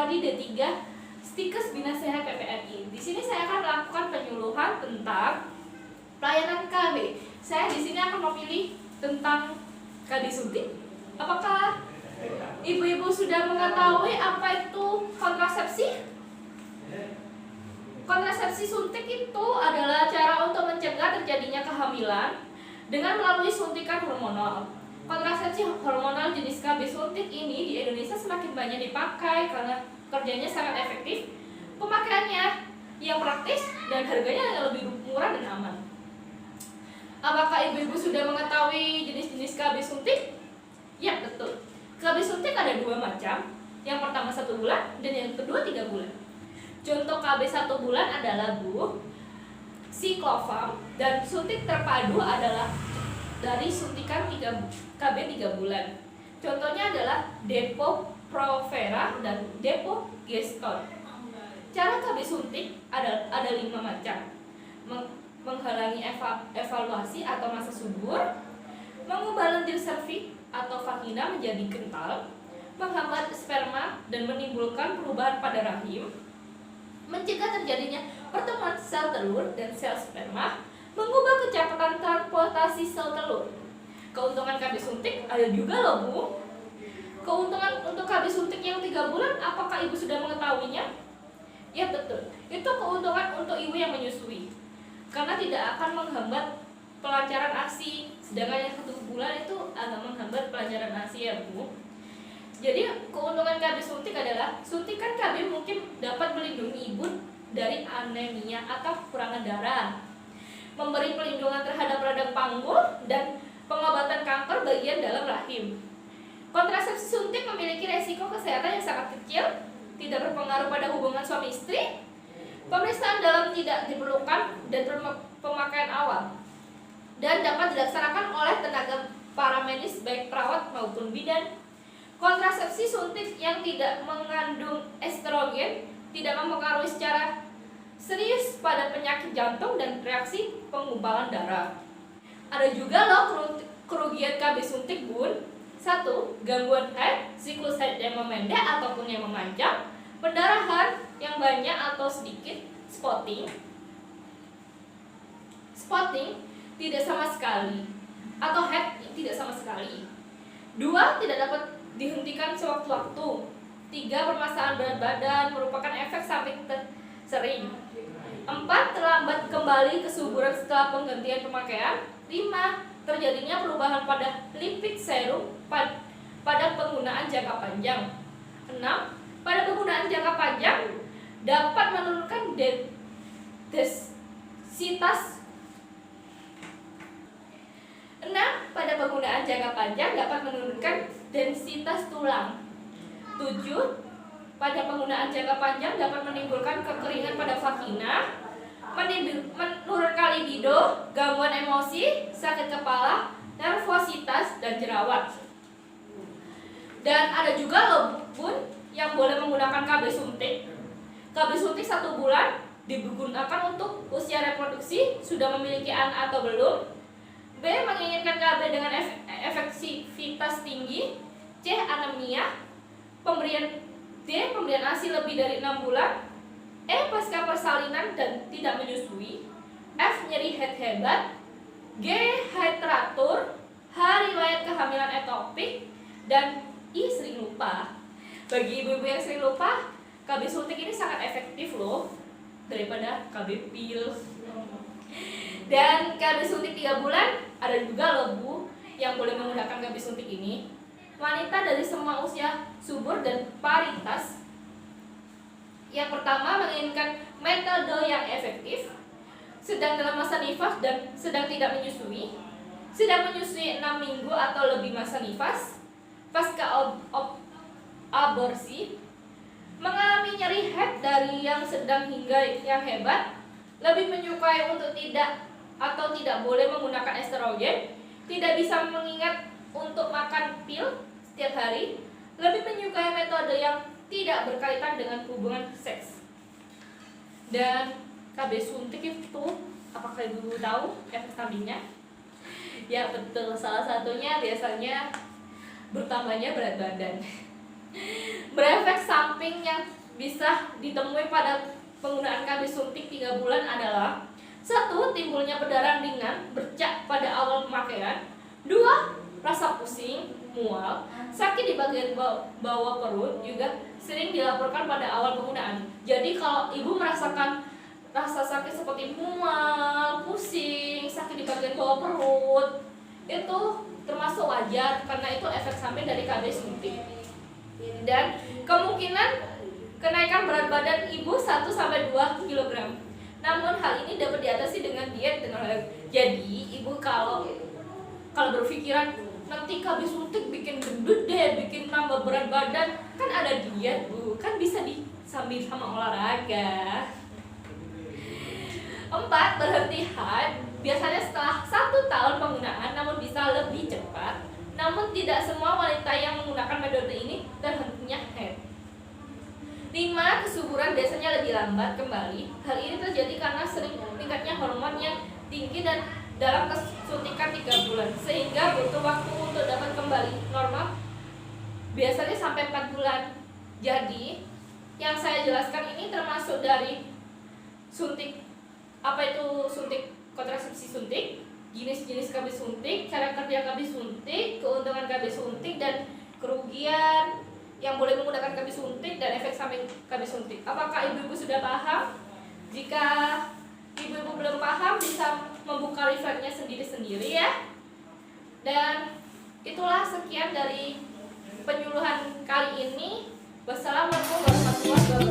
Pradi D3 Stikes Bina Sehat PPNI. Di sini saya akan melakukan penyuluhan tentang pelayanan KB. Saya di sini akan memilih tentang KB suntik. Apakah ibu-ibu sudah mengetahui apa itu kontrasepsi? Kontrasepsi suntik itu adalah cara untuk mencegah terjadinya kehamilan dengan melalui suntikan hormonal. Kontrasepsi hormonal jenis KB suntik ini di Indonesia semakin banyak dipakai karena kerjanya sangat efektif, pemakaiannya yang praktis, dan harganya yang lebih murah dan aman. Apakah ibu-ibu sudah mengetahui jenis-jenis KB suntik? Ya, betul. KB suntik ada dua macam. Yang pertama 1 bulan dan yang kedua 3 bulan. Contoh KB 1 bulan adalah Ciclopam, dan suntik terpadu adalah dari suntikan KB 3 bulan. Contohnya adalah Depo-Provera dan Depo-Geston. Cara KB suntik ada 5 macam. Menghalangi evaluasi atau masa subur, mengubah lendir serviks atau vagina menjadi kental, menghambat sperma dan menimbulkan perubahan pada rahim, mencegah terjadinya pertemuan sel telur dan sel sperma, mengubah kecepatan transportasi sel telur. Keuntungan KB suntik ada juga loh, Bu. Keuntungan untuk KB suntik yang 3 bulan, apakah ibu sudah mengetahuinya? Ya, betul. Itu keuntungan untuk ibu yang menyusui, karena tidak akan menghambat pelancaran ASI. Sedangkan yang 1 bulan itu agak menghambat pelancaran ASI, ya Bu. Jadi keuntungan KB suntik adalah suntikan KB mungkin dapat melindungi ibu dari anemia atau kekurangan darah, memberi perlindungan terhadap radang panggul, dan pengobatan kanker bagian dalam rahim. Kontrasepsi suntik memiliki resiko kesehatan yang sangat kecil, tidak berpengaruh pada hubungan suami istri, pemeriksaan dalam tidak diperlukan, dan pemakaian awal, dan dapat dilaksanakan oleh tenaga paramedis baik perawat maupun bidan. Kontrasepsi suntik yang tidak mengandung estrogen tidak mempengaruhi secara serius pada penyakit jantung dan reaksi pengumpalan darah. Ada juga loh kerugian KB suntik, Bun. 1. Gangguan haid, siklus haid yang memendek ataupun yang memanjang, pendarahan yang banyak atau sedikit, spotting tidak sama sekali, atau haid tidak sama sekali. 2. Tidak dapat dihentikan sewaktu-waktu. 3. Permasalahan berat badan merupakan efek samping sering. 4. Terlambat kembali kesuburan setelah penggantian pemakaian. 5. Terjadinya perubahan pada lipid serum pada penggunaan jangka panjang. 6. Pada penggunaan jangka panjang dapat menurunkan densitas. 6. Pada penggunaan jangka panjang dapat menurunkan densitas tulang. 7. Pada penggunaan jangka panjang dapat menimbulkan kekeringan pada vagina, menurunkan libido, gangguan emosi, sakit kepala, nervositas, dan jerawat. Dan ada juga loh, Bun, yang boleh menggunakan KB suntik. KB suntik 1 bulan digunakan untuk usia reproduksi, sudah memiliki anak atau belum. B. Menginginkan KB dengan efektivitas tinggi. C. Anemia. Pemberian ASI lebih dari 6 bulan. E. Pasca persalinan dan tidak menyusui. F. Nyeri haid hebat. G. Haid teratur. H. Riwayat kehamilan ektopik. Dan I. Sering lupa. Bagi ibu-ibu yang sering lupa, KB suntik ini sangat efektif loh daripada KB pil. Dan KB suntik 3 bulan ada juga loh, Bu, yang boleh menggunakan KB suntik ini. Wanita dari semua usia subur dan paritas. Yang pertama, menginginkan metode yang efektif, sedang dalam masa nifas dan sedang tidak menyusui, sedang menyusui 6 minggu atau lebih masa nifas, pasca aborsi, mengalami nyeri haid dari yang sedang hingga yang hebat, lebih menyukai untuk tidak atau tidak boleh menggunakan estrogen, tidak bisa mengingat untuk makan pil setiap hari, lebih menyukai metode yang tidak berkaitan dengan hubungan seks. Dan KB suntik itu, apakah ibu tahu efek sampingnya? Ya betul, salah satunya biasanya bertambahnya berat badan. Berefek samping yang bisa ditemui pada penggunaan KB suntik 3 bulan adalah: 1. Timbulnya perdarahan ringan, bercak pada awal pemakaian. 2. Rasa pusing, mual, sakit di bagian bawah perut juga sering dilaporkan pada awal penggunaan. Jadi kalau ibu merasakan rasa sakit seperti mual, pusing, sakit di bagian bawah perut, itu termasuk wajar karena itu efek samping dari KB suntik. Dan kemungkinan kenaikan berat badan ibu 1-2 kg. Namun hal ini dapat diatasi dengan diet dan olahraga. Jadi ibu kalau berpikiran nanti KB suntik bikin gendut deh, bikin nambah berat badan, kan ada diet bu, kan bisa disambil sama olahraga. 4. Berhenti haid. Biasanya setelah 1 tahun penggunaan, namun bisa lebih cepat. Namun tidak semua wanita yang menggunakan metode ini terhentinya haid. 5. Kesuburan biasanya lebih lambat kembali. Hal ini terjadi karena sering tingkatnya hormon yang tinggi dan dalam kesuntikan 3 bulan, sehingga butuh waktu untuk dapat kembali normal, biasanya sampai 4 bulan. Jadi yang saya jelaskan ini termasuk dari suntik. Apa itu suntik kontrasepsi suntik, jenis-jenis KB suntik, cara kerja KB suntik, keuntungan KB suntik, dan kerugian yang boleh menggunakan KB suntik, dan efek samping KB suntik. Apakah ibu-ibu sudah paham? Jika ibu-ibu belum paham, bisa membuka referensinya sendiri-sendiri ya. Dan itulah sekian dari penyuluhan kali ini. Wassalamualaikum warahmatullahi wabarakatuh.